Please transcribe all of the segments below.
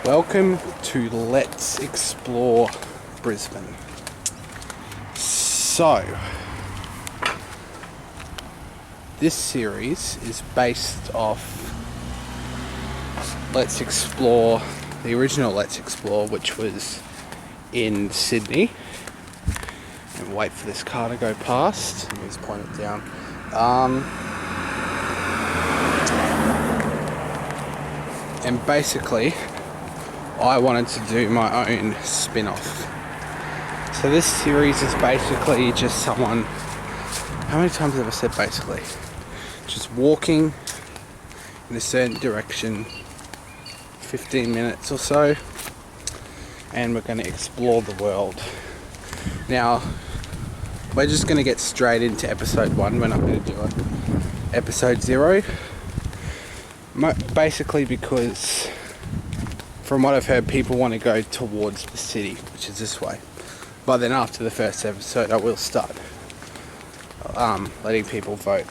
Welcome to Let's Explore Brisbane. So, this series is based off Let's Explore, the original Let's Explore, which was in Sydney. And wait for this car to go past. Let me just point it down. And basically, I wanted to do my own spin-off. So this series is basically just someone, how many times have I said basically? Just walking in a certain direction, 15 minutes or so, and we're going to explore the world. Now, we're just going to get straight into episode 1. We're not going to do episode 0. Basically because, from what I've heard, people want to go towards the city, which is this way. But then after the first episode, I will start letting people vote.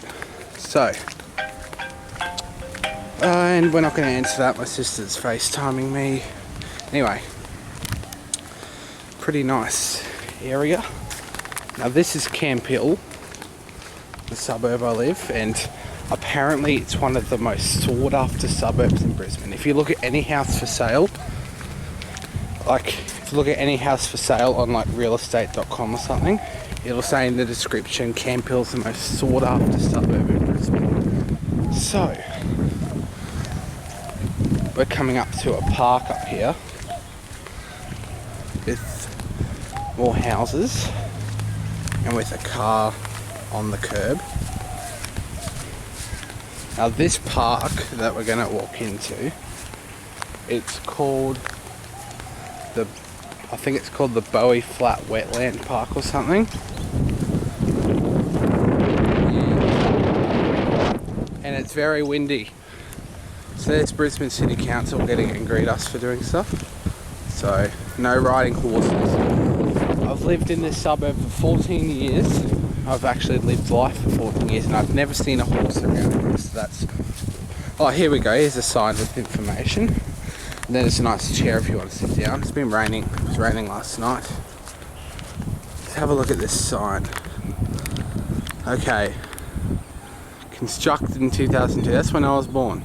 So, and we're not going to answer that. My sister's FaceTiming me. Anyway, pretty nice area. Now this is Camp Hill, the suburb I live, and apparently it's one of the most sought after suburbs in Brisbane. If you look at any house for sale, if you look at any house for sale on like realestate.com or something, it'll say in the description, Camp Hill's the most sought after suburb in Brisbane. So, we're coming up to a park up here with more houses and with a car on the curb. Now this park that we're going to walk into, it's called I think it's called the Bowie Flat Wetland Park or something. And it's very windy. So there's Brisbane City Council getting angry at us for doing stuff. So, no riding horses. I've lived in this suburb for 14 years. I've actually lived life for 14 years and I've never seen a horse around here. So that's... Oh, here we go. Here's a sign with information. And then it's a nice chair if you want to sit down. It's been raining. It was raining last night. Let's have a look at this sign. Okay. Constructed in 2002. That's when I was born.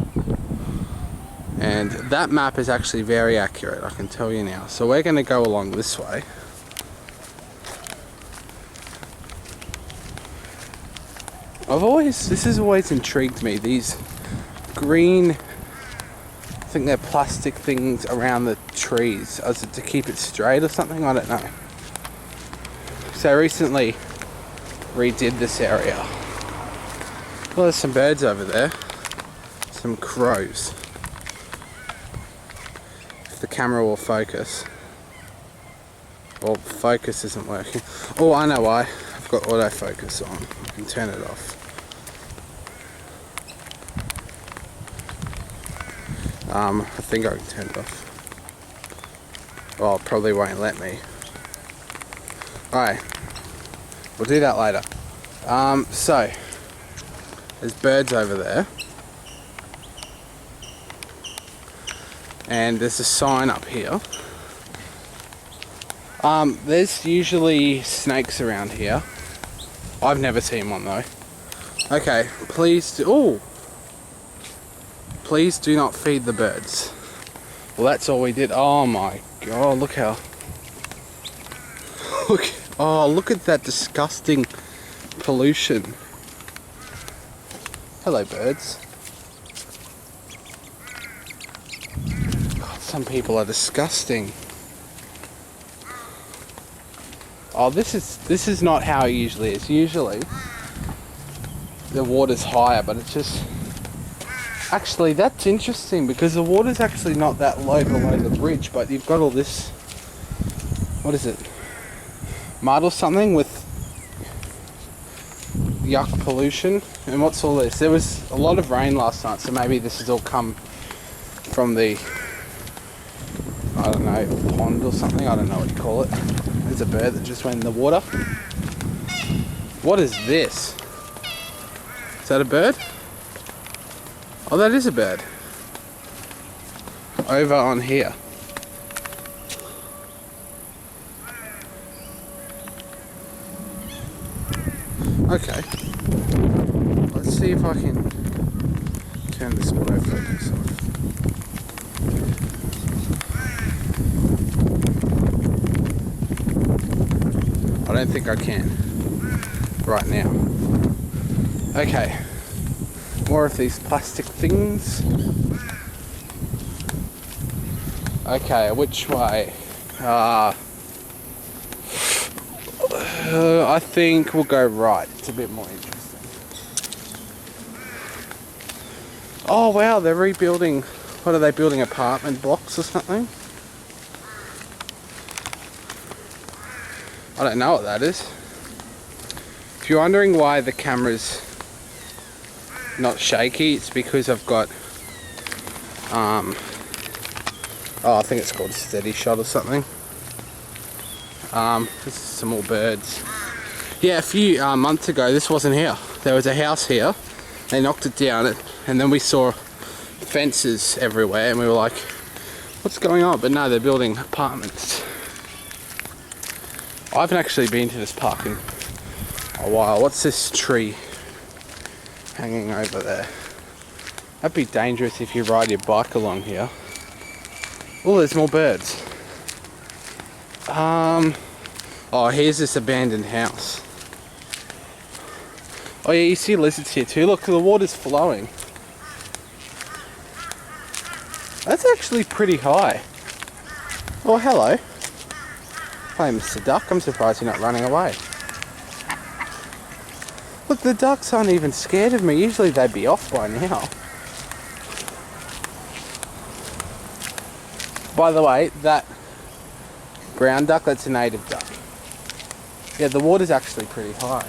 And that map is actually very accurate, I can tell you now. So we're going to go along this way. This has always intrigued me, these green, I think they're plastic things around the trees. Is it to keep it straight or something? I don't know. So I recently redid this area. Well, there's some birds over there. Some crows. If the camera will focus. Well, focus isn't working. Oh, I know why. I've got autofocus on. I can turn it off. I think I can turn it off. Well, it probably won't let me. Alright. We'll do that later. So, there's birds over there. And there's a sign up here. There's usually snakes around here. I've never seen one though. Okay, please do not feed the birds. Well, that's all we did. Oh my god, look how... Look at that disgusting pollution. Hello, birds. God, some people are disgusting. Oh, this is not how it usually is. Usually, the water's higher, but it's just... Actually, that's interesting because the water's actually not that low below the bridge, but you've got all this... What is it? Mud or something with yuck pollution. And what's all this? There was a lot of rain last night, so maybe this has all come from the... I don't know, pond or something. I don't know what you call it. There's a bird that just went in the water. What is this? Is that a bird? Oh, that is a bird. Over on here. Okay. Let's see if I can turn this autofocus on. I don't think I can right now. Okay. More of these plastic things. Okay, which way? I think we'll go right. It's a bit more interesting. Oh wow, they're rebuilding. What are they building? Apartment blocks or something? I don't know what that is. If you're wondering why the camera's not shaky, it's because I've got I think it's called steady shot or something. This is some more birds. Yeah, a few months ago this wasn't here. There was a house here, they knocked it down, and then we saw fences everywhere and we were like, what's going on? But no, they're building apartments. I haven't actually been to this park in a while. What's this tree hanging over there? That'd be dangerous if you ride your bike along here. Oh, there's more birds. Oh, here's this abandoned house. Oh yeah, you see lizards here too. Look, the water's flowing. That's actually pretty high. Oh, hello. Hi, Mr. Duck. I'm surprised you're not running away. Look, the ducks aren't even scared of me. Usually they'd be off by now. By the way, that brown duck, that's a native duck. Yeah, the water's actually pretty high.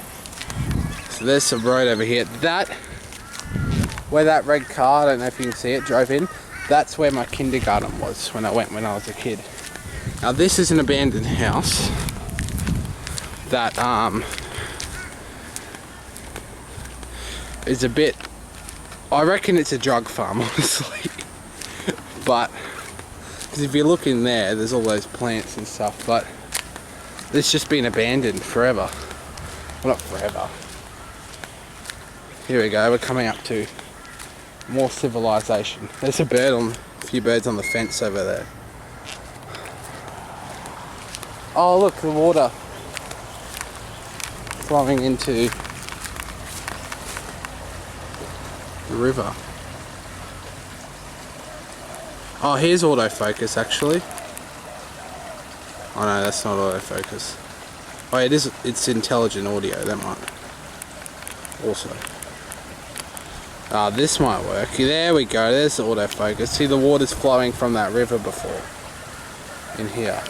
So there's some road over here. That, where that red car, I don't know if you can see it, drove in, that's where my kindergarten was when I went when I was a kid. Now this is an abandoned house that is a bit, I reckon it's a drug farm, honestly. But because if you look in there, there's all those plants and stuff, but it's just been abandoned forever. Well, not forever. Here we go, we're coming up to more civilization. There's a few birds on the fence over there. Oh look, the water flowing into the river. Oh, here's autofocus actually. Oh no, that's not autofocus. Oh, it is. It's intelligent audio. That might also. This might work. There we go. There's the autofocus. See, the water's flowing from that river before. In here.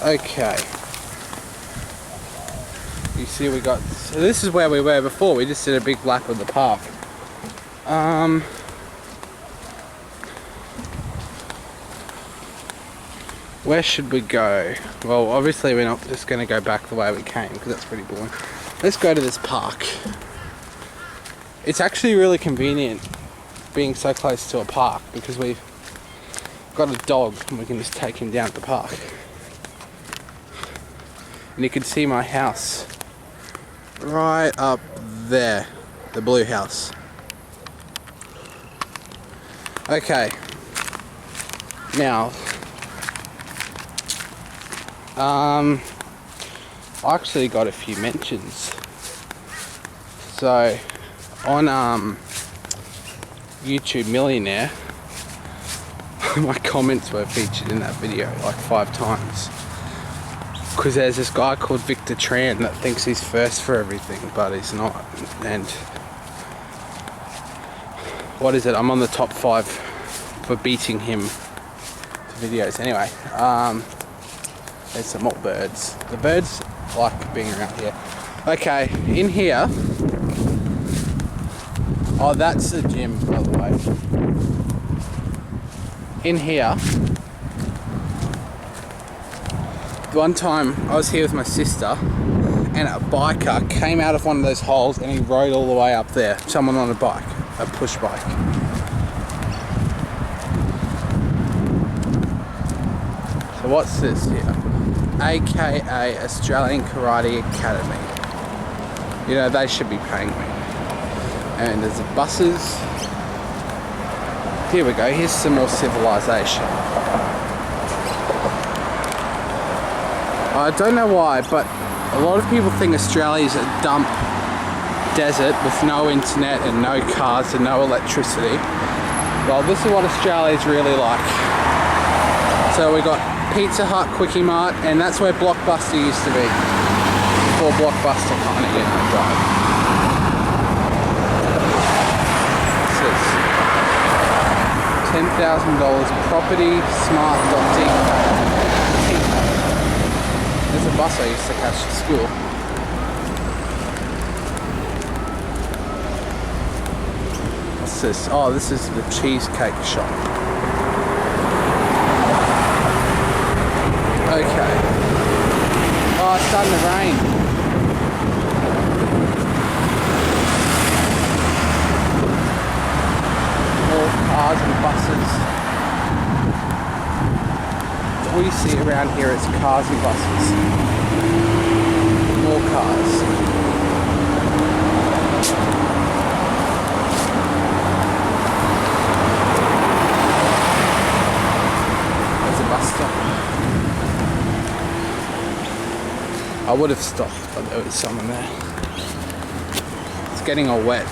Okay. You see, we got. So this is where we were before. We just did a big lap of the park. Where should we go? Well, obviously we're not just going to go back the way we came because that's pretty boring. Let's go to this park. It's actually really convenient being so close to a park because we've got a dog and we can just take him down to the park. And you can see my house right up there, the blue house. Okay, now I actually got a few mentions. So on YouTube Millionaire, my comments were featured in that video like 5 times. Because there's this guy called Victor Tran that thinks he's first for everything, but he's not. And what is it? I'm on the top 5 for beating him to videos. Anyway, there's some more birds. The birds like being around here. Okay, in here. Oh, that's the gym, by the way. In here. One time I was here with my sister and a biker came out of one of those holes and he rode all the way up there. Someone on a bike, a push bike. So what's this here? aka Australian Karate Academy. You know, they should be paying me. And there's the buses. Here we go, here's some more civilization. I don't know why, but a lot of people think Australia's a dump desert with no internet and no cars and no electricity. Well, this is what Australia's really like. So we got Pizza Hut, Quickie Mart, and that's where Blockbuster used to be. Before Blockbuster kind of, died. This is $10,000 property, smart.dk. There's a bus I used to catch to school. What's this? Oh, this is the cheesecake shop. Okay. Oh, it's starting to rain. More cars and buses. All you see around here is cars and buses. More cars. There's a bus stop. I would have stopped, but there was someone there. It's getting all wet.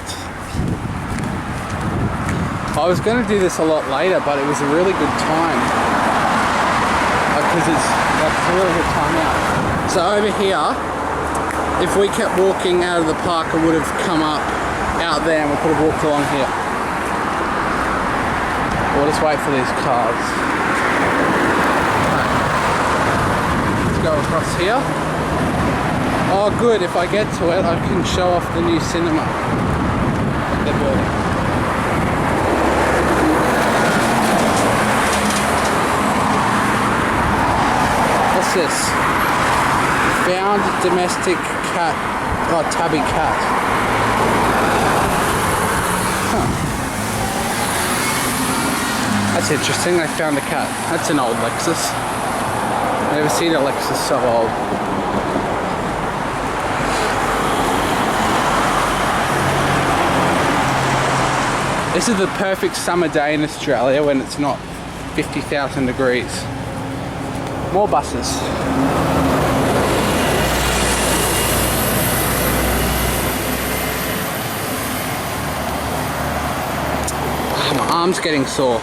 I was going to do this a lot later, but it was a really good time. Because it's a really good time out. So over here, if we kept walking out of the park, it would have come up out there and we could have walked along here. We'll just wait for these cars. Let's go across here. Oh good, if I get to it, I can show off the new cinema that they're building. What's this? Found domestic cat, tabby cat. Huh. That's interesting, they found a cat. That's an old Lexus. I've never seen a Lexus so old. This is the perfect summer day in Australia when it's not 50,000 degrees. More buses. My arm's getting sore.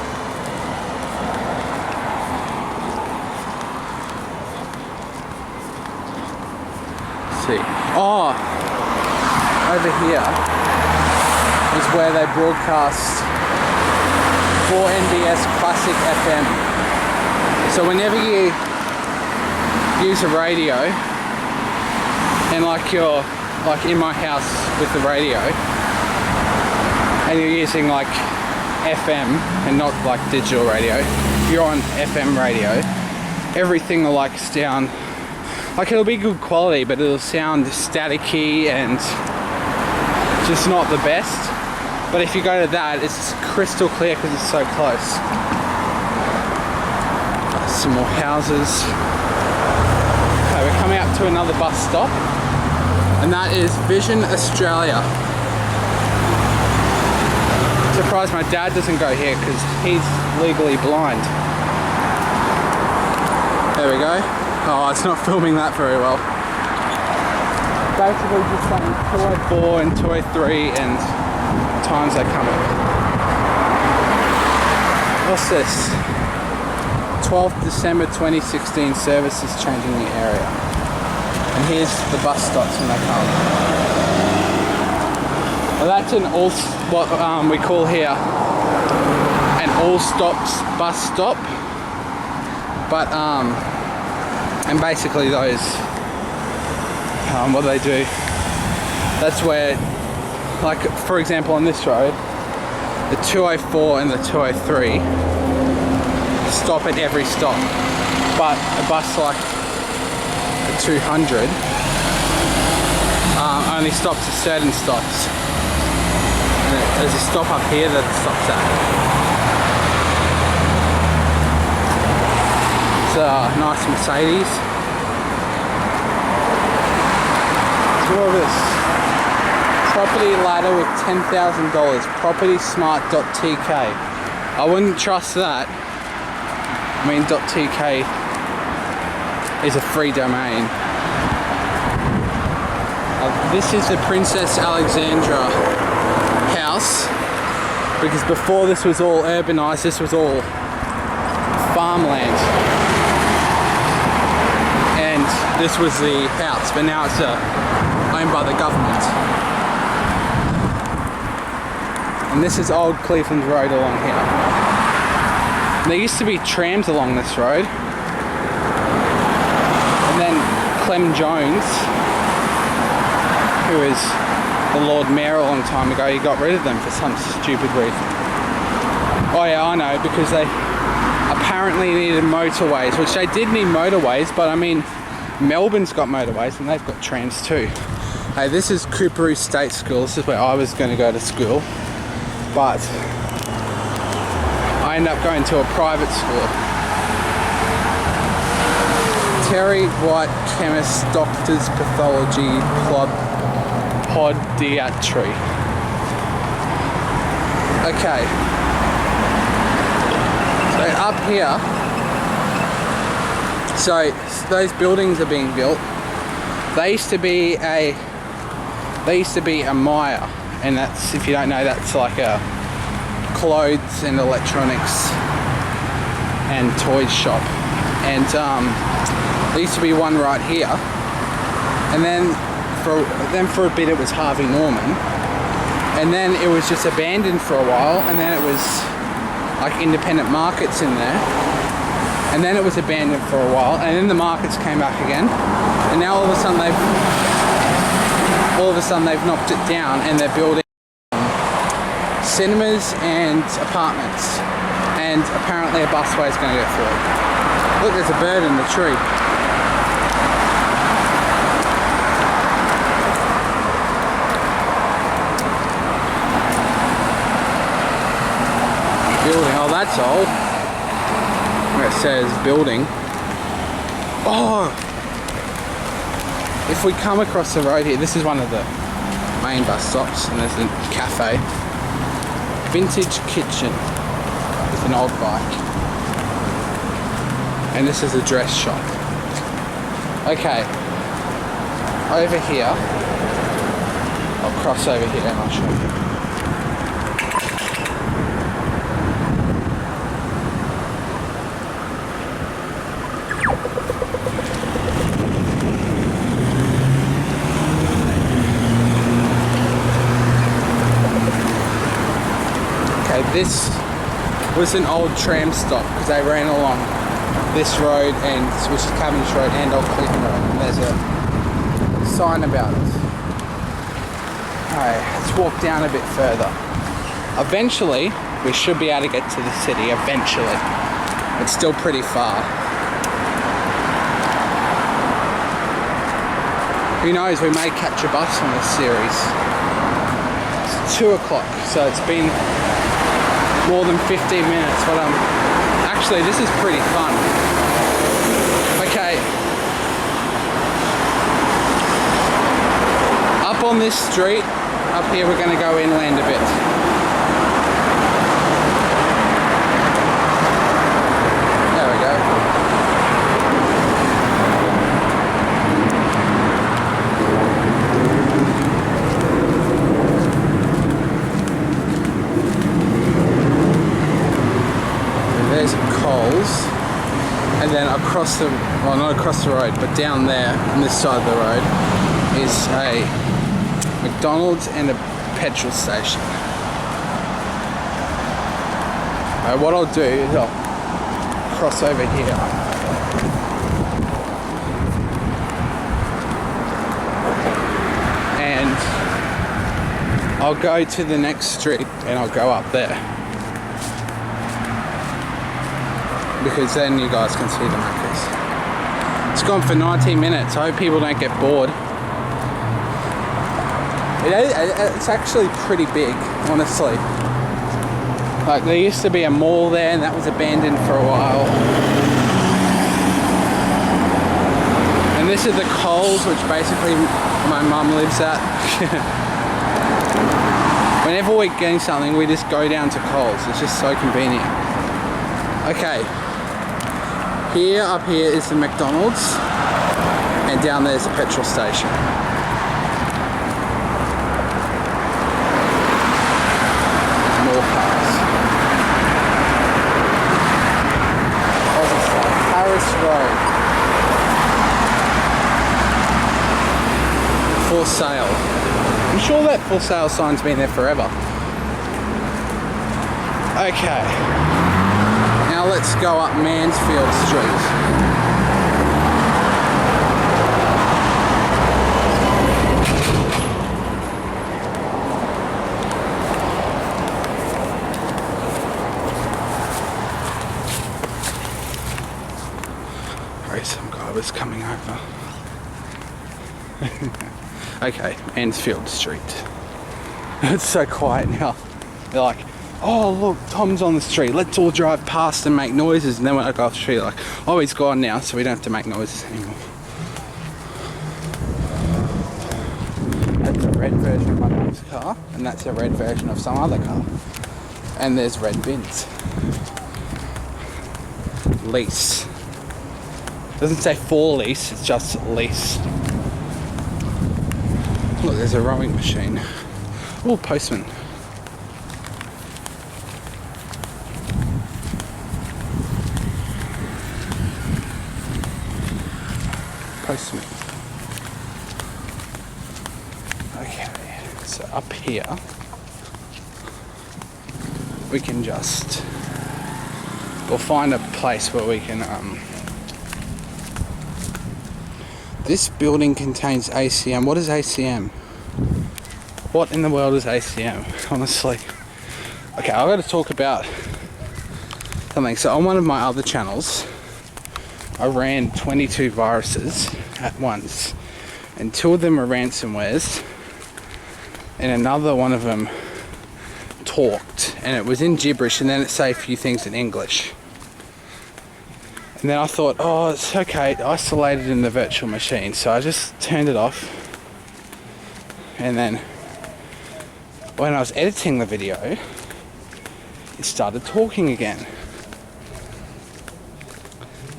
Let's see. Oh, over here is where they broadcast for NBS Classic FM. So whenever you use a radio, and like you're like in my house with the radio, and you're using like FM and not like digital radio, you're on FM radio, everything will like sound like it'll be good quality, but it'll sound staticky and just not the best. But if you go to that, it's crystal clear because it's so close. Some more houses. Okay, we're coming up to another bus stop, and that is Vision Australia. Surprised my dad doesn't go here because he's legally blind. There we go. Oh, it's not filming that very well. Basically just saying 204 and 203 and times they come up. What's this? 12th December 2016 services changing the area. And here's the bus stops when they come. Well, that's an all, what we call here an all stops bus stop. But and basically those what they do, that's where, like for example on this road, the 204 and the 203 stop at every stop, but a bus like the 200 only stops at certain stops. And there's a stop up here that it stops at. It's a nice Mercedes. more of this. Property ladder with $10,000. PropertySmart.tk. I wouldn't trust that. I mean, .tk is a free domain. This is the Princess Alexandra house, because before this was all urbanized, this was all farmland. And this was the house, but now it's owned by the government. And this is Old Cleveland Road along here. There used to be trams along this road. And then Clem Jones, who was the Lord Mayor a long time ago, he got rid of them for some stupid reason. Oh yeah, I know, because they apparently needed motorways, which they did need motorways, but I mean, Melbourne's got motorways and they've got trams too. Hey, this is Cooperoo State School. This is where I was going to go to school, but I ended up going to a private school. Terry White, chemist, doctor's pathology, podiatry. Okay. So up here, so those buildings are being built. They used to be a Myer, and that's, if you don't know, that's like a clothes and electronics and toys shop. And there used to be one right here, and then for a bit it was Harvey Norman, and then it was just abandoned for a while, and then it was like independent markets in there, and then it was abandoned for a while, and then the markets came back again, and now all of a sudden they've knocked it down and they're building cinemas and apartments, and apparently a busway is going to go through it. Look, there's a bird in the tree. Building, oh that's old. Where it says building. Oh! If we come across the road here, this is one of the main bus stops, and there's a cafe. Vintage Kitchen with an old bike. And this is a dress shop. Okay. Over here. I'll cross over here and I'll show you. This was an old tram stop because they ran along this road, and which is Cavendish Road and Old Cleveland Road, and there's a sign about it. Alright, let's walk down a bit further. Eventually, we should be able to get to the city, eventually. It's still pretty far. Who knows, we may catch a bus on this series. It's 2 o'clock, so it's been more than 15 minutes, but actually this is pretty fun. Okay, up on this street up here we're going to go inland a bit. There we go. There's Coles, and then across the, well not across the road, but down there on this side of the road is a McDonald's and a petrol station. What I'll do is I'll cross over here. And I'll go to the next street and I'll go up there. Because then you guys can see the Macca's. It's gone for 19 minutes. I hope people don't get bored. It's actually pretty big, honestly. Like, there used to be a mall there and that was abandoned for a while. And this is the Coles, which basically my mum lives at. Whenever we're getting something, we just go down to Coles. It's just so convenient. Okay, up here is the McDonald's, and down there's the petrol station. More cars. Paris Road. For sale. I'm sure that for sale sign's been there forever. Okay. Now let's go up Mansfield Street. Sorry, some guy was coming over. Okay, Mansfield Street. It's so quiet now. They're like, oh look, Tom's on the street, let's all drive past and make noises. And then when I go off the street, like, oh, he's gone now, so we don't have to make noises anymore. That's a red version of my mum's car, and that's a red version of some other car. And there's red bins. Lease. Doesn't say for lease, it's just lease. Look, there's a rowing machine. Oh, postman. Postman. Okay, so up here, we can we'll find a place where we can, this building contains ACM. What is ACM? What in the world is ACM? Honestly. Okay, I've got to talk about something. So on one of my other channels, I ran 22 viruses at once. And 2 of them are ransomwares. And another one of them talked. And it was in gibberish, and then it said a few things in English. And then I thought, oh, it's okay, isolated in the virtual machine. So I just turned it off. And then when I was editing the video, it started talking again.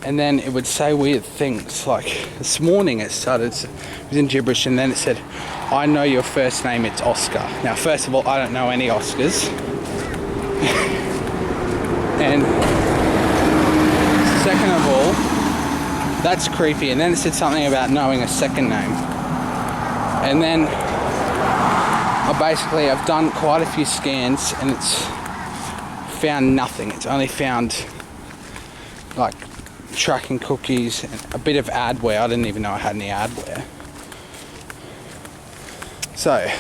And then it would say weird things. Like this morning it was in gibberish, and then it said, I know your first name, it's Oscar. Now, first of all, I don't know any Oscars. And second of all, that's creepy. And then it said something about knowing a second name. And then I've done quite a few scans, and it's found nothing. It's only found like tracking cookies and a bit of adware. I didn't even know I had any adware. So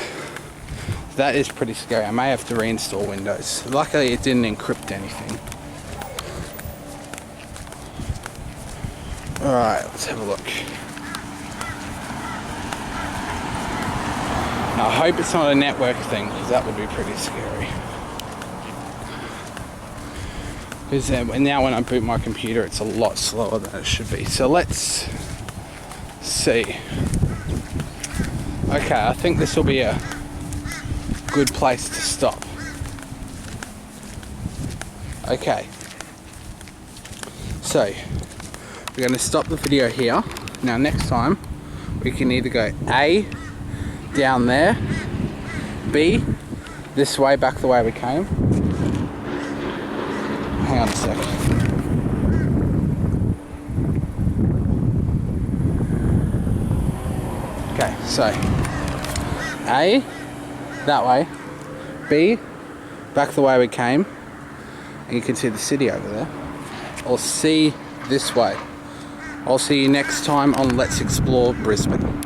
that is pretty scary. I may have to reinstall Windows. Luckily it didn't encrypt anything. Alright, let's have a look. Now, I hope it's not a network thing, because that would be pretty scary. Because now when I boot my computer, it's a lot slower than it should be. So let's see. Okay, I think this will be a good place to stop. Okay. So, we're going to stop the video here. Now next time, we can either go A, down there, B, this way, back the way we came. Hang on a sec. Okay, so A, that way, B, back the way we came, and you can see the city over there, or C, this way. I'll see you next time on Let's Explore Brisbane.